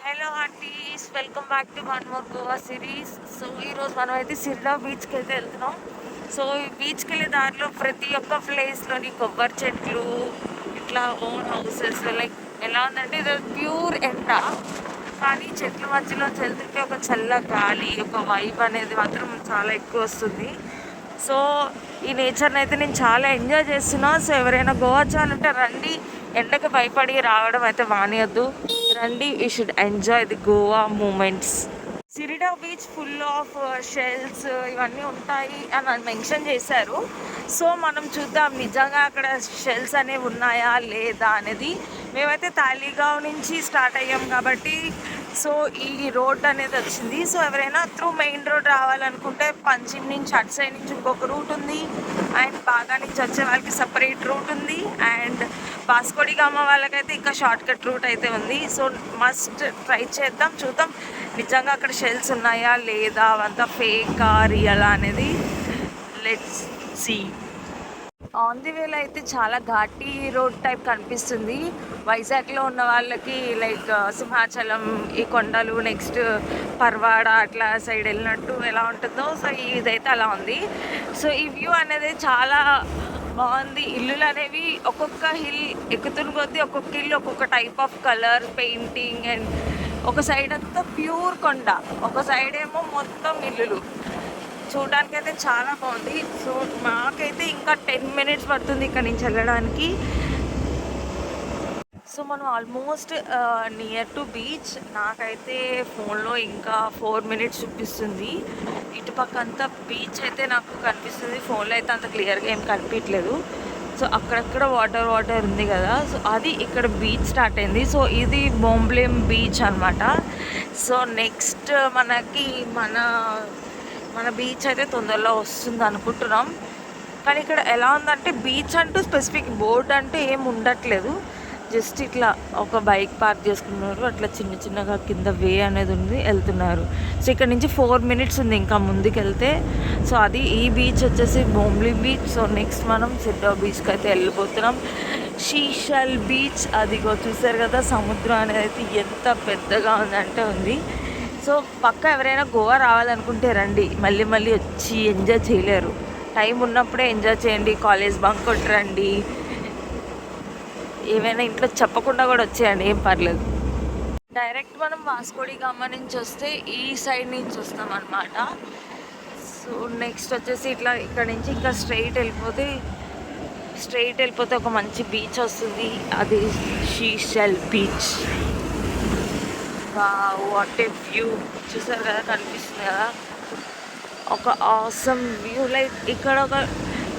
Hello aunties, welcome back to one more Goa series. So ఈరోజు మనం అయితే సిరిడా బీచ్కి అయితే వెళ్తున్నాం. సో ఈ బీచ్కి వెళ్ళే దారిలో ప్రతి ఒక్క ప్లేస్లోని కొబ్బరి చెట్లు, ఇట్లా ఓన్ హౌసెస్, లైక్ ఎలా ఉందంటే ఇది ప్యూర్ ఎండ, కానీ చెట్ల మధ్యలో వెళ్తుంటే ఒక చల్ల గాలి, ఒక వైబ్ అనేది మాత్రం చాలా ఎక్కువ వస్తుంది. సో ఈ నేచర్ని అయితే నేను చాలా ఎంజాయ్ చేస్తున్నా. సో ఎవరైనా గోవా చాలంటే రండి, ఎండకు భయపడి రావడం అయితే మానేయద్దు. రండి, you should enjoy the Goa moments. సిరిడా బీచ్ ఫుల్ ఆఫ్ షెల్స్ ఇవన్నీ ఉంటాయి అని మెన్షన్ చేశారు. సో మనం చూద్దాం నిజంగా అక్కడ షెల్స్ అనేవి ఉన్నాయా లేదా అనేది. మేమైతే తాలిగావ్ నుంచి స్టార్ట్ అయ్యాం కాబట్టి సో ఈ రోడ్ అనేది వచ్చింది. సో ఎవరైనా త్రూ మెయిన్ రోడ్ రావాలనుకుంటే పంచిమ్ నుంచి అటు సైడ్ నుంచి ఇంకొక రూట్ ఉంది, అండ్ బాగా నుంచి వచ్చే వాళ్ళకి సపరేట్ రూట్ ఉంది, అండ్ వాస్కోడిగామా వాళ్ళకైతే ఇంకా షార్ట్ కట్ రూట్ అయితే ఉంది. సో మస్ట్ ట్రై చేద్దాం, చూద్దాం నిజంగా అక్కడ షెల్స్ ఉన్నాయా లేదా, అవంతా ఫేకా రియలా అనేది. Let's see. ఆన్ ది వేలో అయితే చాలా ఘాటీ రోడ్ టైప్ కనిపిస్తుంది. వైజాగ్లో ఉన్న వాళ్ళకి లైక్ సింహాచలం, ఈ కొండలు, నెక్స్ట్ పర్వాడ అట్లా సైడ్ వెళ్ళినట్టు ఎలా ఉంటుందో సో ఇదైతే అలా ఉంది. సో ఈ వ్యూ అనేది చాలా బాగుంది. ఇల్లులు అనేవి ఒక్కొక్క హిల్ ఎక్కుతున్న కొద్దీ ఒక్కొక్క ఇల్లు ఒక్కొక్క type of colour painting, and ఒక సైడ్ అంతా ప్యూర్ కొండ, ఒక సైడ్ ఏమో మొత్తం ఇల్లులు. చూడడానికి అయితే చాలా బాగుంది. సో మాకైతే ఇంకా 10 minutes పడుతుంది ఇక్కడ నుంచి వెళ్ళడానికి. సో మనం ఆల్మోస్ట్ నియర్ టు బీచ్. నాకైతే ఫోన్లో ఇంకా 4 minutes చూపిస్తుంది. ఇటుపక్క అంతా బీచ్ అయితే నాకు కనిపిస్తుంది, ఫోన్లో అయితే అంత క్లియర్గా ఏం కనిపించలేదు. సో అక్కడక్కడ వాటర్ ఉంది కదా, సో అది ఇక్కడ బీచ్ స్టార్ట్ అయింది. సో ఇది బొంబ్లేమ్ బీచ్ అనమాట. సో నెక్స్ట్ మనకి మన బీచ్ అయితే తొందరలో వస్తుంది అనుకుంటున్నాం. కానీ ఇక్కడ ఎలా ఉందంటే బీచ్ అంటూ స్పెసిఫిక్ బోర్డ్ అంటే ఏం ఉండట్లేదు, జస్ట్ ఇట్లా ఒక బైక్ పార్క్ చేసుకున్నారు, అట్లా చిన్న చిన్నగా కింద వే అనేది ఉంది, వెళ్తున్నారు. సో ఇక్కడ నుంచి 4 minutes ఉంది ఇంకా ముందుకు వెళ్తే. సో అది ఈ బీచ్ వచ్చేసి బొంబ్లీ బీచ్. సో నెక్స్ట్ మనం సిడ్డా బీచ్కి అయితే వెళ్ళిపోతున్నాం. షీషల్ బీచ్ అదిగో చూసారు కదా, సముద్రం అనేది అయితే ఎంత పెద్దగా ఉందంటే ఉంది. సో పక్క ఎవరైనా గోవా రావాలనుకుంటే రండి, మళ్ళీ మళ్ళీ వచ్చి ఎంజాయ్ చేయలేరు. టైం ఉన్నప్పుడే ఎంజాయ్ చేయండి, కాలేజ్ బంక్ కొట్టి రండి, ఏమైనా ఇంట్లో చెప్పకుండా కూడా వచ్చేయండి, ఏం పర్లేదు. డైరెక్ట్ మనం వాస్కోడిగామా నుంచి వస్తే ఈ సైడ్ నుంచి వస్తాం అనమాట. సో నెక్స్ట్ వచ్చేసి ఇట్లా ఇక్కడ నుంచి ఇంకా స్ట్రైట్ వెళ్ళిపోతే ఒక మంచి బీచ్ వస్తుంది, అది షీషల్ బీచ్. వాట్ ఏ వ్యూ, చూసారు కదా, కనిపిస్తుంది కదా, ఒక ఆసమ్ వ్యూ. లైక్ ఇక్కడ ఒక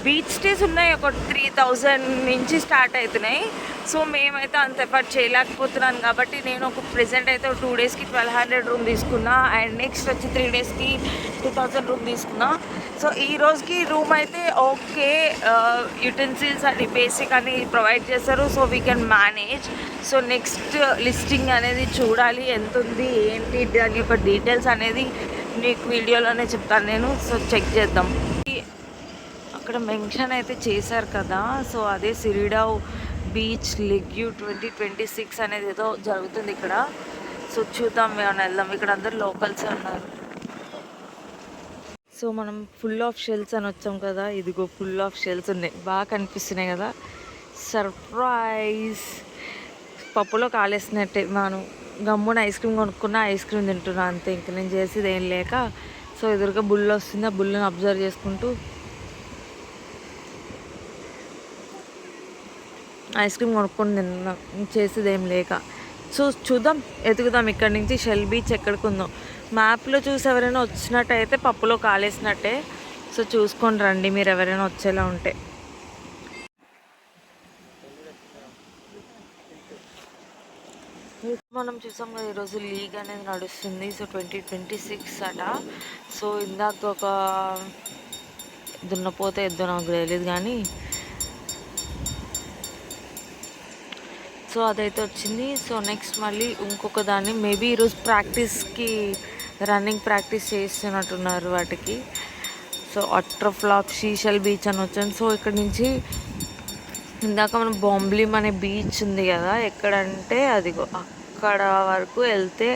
బీచ్ స్టేస్ ఉన్నాయి, ఒక 3000 నుంచి స్టార్ట్ అవుతున్నాయి. సో మేమైతే అంత ఎఫర్ట్ చేయలేకపోతున్నాను కాబట్టి నేను ఒక ప్రెజెంట్ అయితే 2 daysకి 1200 రూమ్ తీసుకున్నా, అండ్ నెక్స్ట్ వచ్చి 3 daysకి 2000 రూమ్ తీసుకున్నా. సో ఈ రోజుకి రూమ్ అయితే ఓకే, యుటెన్సిల్స్ అని బేసిక్ అని ప్రొవైడ్ చేస్తారు. So we can manage. So next listing అనేది చూడాలి, ఎంత ఉంది ఏంటి దాని యొక్క డీటెయిల్స్ అనేది మీకు వీడియోలోనే చెప్తాను నేను. సో చెక్ చేద్దాం. అక్కడ మెన్షన్ అయితే చేశారు కదా, సో అదే సిరిడా బీచ్ లెగ్యూ 2026 అనేది ఏదో జరుగుతుంది ఇక్కడ. సో చూద్దాం, మేము వెళ్దాం. ఇక్కడ అందరు లోకల్స్ ఉన్నారు. సో మనం ఫుల్ ఆఫ్ షెల్స్ అని వచ్చాం కదా, ఇదిగో ఫుల్ ఆఫ్ షెల్స్ ఉన్నాయి, బాగా కనిపిస్తున్నాయి కదా. సర్ప్రైజ్, పప్పులో కాలేసినట్టే. మనం గమ్మున ఐస్ క్రీమ్ కొనుక్కున్న ఐస్ క్రీమ్ తింటున్నా అంతే, ఇంక నేను చేసేది ఏం లేక. సో ఎదురుగా బుల్ వస్తుంది, ఆ బుల్ని అబ్జర్వ్ చేసుకుంటూ ఐస్ క్రీమ్ కొనుక్కొని తిన్నా, చేసేది ఏం లేక. సో చూద్దాం, ఎతుకుదాం ఇక్కడ నుంచి షెల్ బీచ్ ఎక్కడికి ఉందో. మ్యాప్లో చూసి ఎవరైనా వచ్చినట్టయితే పప్పులో కాలేసినట్టే. సో చూసుకొని రండి మీరు ఎవరైనా వచ్చేలా ఉంటే. మనం చూసాం కదా, ఈరోజు లీగ్ అనేది నడుస్తుంది. సో 2026 అట. సో ఇందాక ఒక దున్నపోతే ఎద్దో నాకు తెలియదు కానీ, సో అదైతే వచ్చింది. సో నెక్స్ట్ మళ్ళీ ఇంకొక దాన్ని మేబీ ఈరోజు ప్రాక్టీస్కి రన్నింగ్ ప్రాక్టీస్ చేస్తున్నట్టున్నారు వాటికి. సో అట్రఫ్లాప్ షీషల్ బీచ్ అని వచ్చాను. సో ఇక్కడ నుంచి ఇందాక మనం బొంబ్లీమ్ అనే బీచ్ ఉంది కదా, ఎక్కడంటే అదిగో అక్కడ వరకు వెళ్తే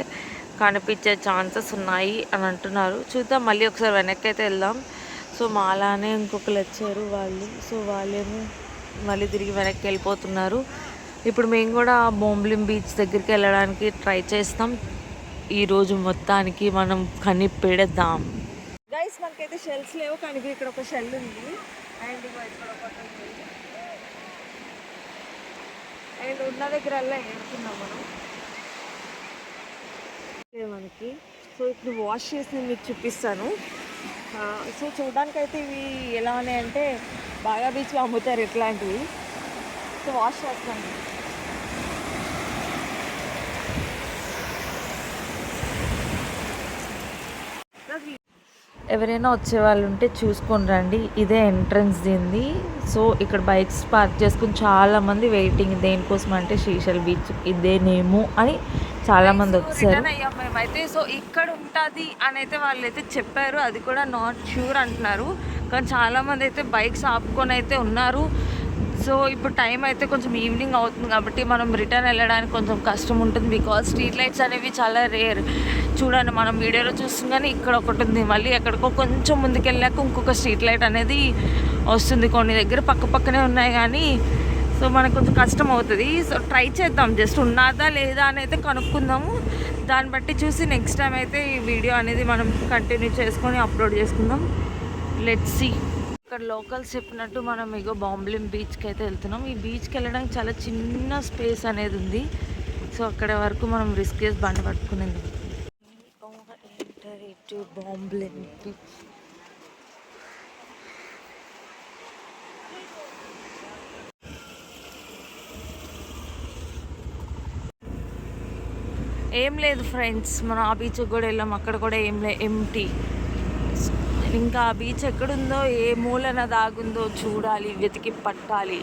కనిపించే ఛాన్సెస్ ఉన్నాయి అని అంటున్నారు. చూద్దాం, మళ్ళీ ఒకసారి వెనక్కి అయితే వెళ్దాం. సో మాలానే ఇంకొకరు వచ్చారు వాళ్ళు, సో వాళ్ళేమో మళ్ళీ తిరిగి వెనక్కి వెళ్ళిపోతున్నారు. ఇప్పుడు మేము కూడా బొంబ్లిం బీచ్ దగ్గరికి వెళ్ళడానికి ట్రై చేస్తాం. ఈరోజు మొత్తానికి మనం కనిపెడదాం. గైస్ మనకైతే షెల్స్ లేవు, కానీ ఇక్కడ ఒక షెల్ ఉంది అండ్ ఇక్కడ ఒకటి ఉంది అండ్ ఉన్న దగ్గర ఏడుకున్నాం మనం మనకి. సో ఇప్పుడు వాష్ చేసి నేను మీకు చూపిస్తాను. సో చూడడానికైతే ఇవి ఎలా ఉన్నాయంటే బాగా బీచ్లో అమ్ముతారు ఇట్లాంటివి. సో వాష్ చేస్తాను. ఎవరైనా వచ్చే వాళ్ళు ఉంటే చూసుకొని రండి. ఇదే ఎంట్రన్స్ దీనిది. సో ఇక్కడ బైక్స్ పార్క్ చేసుకుని చాలామంది వెయిటింగ్ దేనికోసం అంటే శ్రీశైలం బీచ్ ఇదేనేమో అని చాలామంది వచ్చారు. మేమైతే సో ఇక్కడ ఉంటుంది అని అయితే వాళ్ళు అయితే చెప్పారు, అది కూడా నాట్ ష్యూర్ అంటున్నారు. కానీ చాలామంది అయితే బైక్స్ ఆపుకొని అయితే ఉన్నారు. సో ఇప్పుడు టైం అయితే కొంచెం ఈవినింగ్ అవుతుంది కాబట్టి మనం రిటర్న్ వెళ్ళడానికి కొంచెం కష్టం ఉంటుంది. బికాజ్ స్ట్రీట్ లైట్స్ అనేవి చాలా రేర్. చూడండి, మనం వీడియోలో చూస్తుందని ఇక్కడ ఒకటి ఉంది, మళ్ళీ ఎక్కడికో కొంచెం ముందుకు వెళ్ళాక ఇంకొక స్ట్రీట్ లైట్ అనేది వస్తుంది. కొన్ని దగ్గర పక్క పక్కనే ఉన్నాయి కానీ సో మనకు కొంచెం కష్టం అవుతుంది. సో ట్రై చేద్దాం, జస్ట్ ఉన్నదా లేదా అని అయితే కనుక్కుందాము. దాన్ని బట్టి చూసి నెక్స్ట్ టైం అయితే ఈ వీడియో అనేది మనం కంటిన్యూ చేసుకొని అప్లోడ్ చేసుకుందాం. Let's see. ఇక్కడ లోకల్స్ చెప్పినట్టు మనం ఇగో బొంబ్లిం బీచ్కి అయితే వెళ్తున్నాం. ఈ బీచ్కి వెళ్ళడానికి చాలా చిన్న స్పేస్ అనేది ఉంది. సో అక్కడ వరకు మనం రిస్క్ చేసి బండి పట్టుకునేది. బొంబ్లిం బీచ్ ఏం లేదు ఫ్రెండ్స్, మనం ఆ బీచ్కి కూడా వెళ్ళాం. అక్కడ కూడా ఏం లేదు, ఎంటీ. ఇంకా ఆ బీచ్ ఎక్కడుందో, ఏ మూలన దాగుందో చూడాలి, వెతికి పట్టాలి.